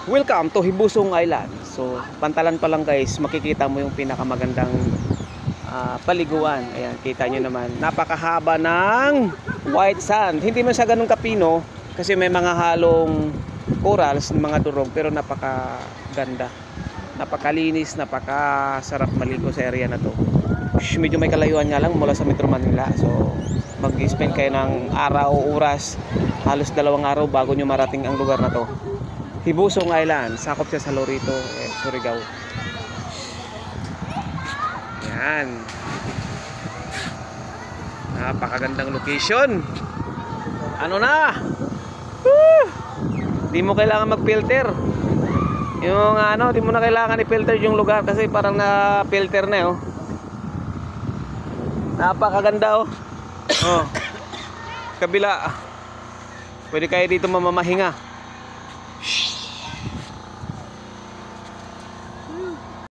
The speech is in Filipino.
Welcome to Hibusong Island. So, pantalan pa lang guys, makikita mo yung pinakamagandang paliguan. Ayan, kita nyo naman. Napakahaba ng white sand. Hindi man siya ganun kapino kasi may mga halong corals, mga durog, pero napakaganda. Napakalinis, napakasarap maligo sa area na to. Medyo may kalayuan nga lang mula sa Metro Manila. So, mag-spend kayo ng araw o oras, halos 2 araw bago nyo marating ang lugar na to. Hibusong Island, sakop siya sa Lorito, Surigao. Yan. Napakagandang location. Ano na? Woo! Di mo kailangan mag-filter. Yung di mo na kailangan i-filter yung lugar kasi parang na-filter na oh. Napakaganda oh. Oh. Kabila. Pwede kayo dito mamamahinga. Shh.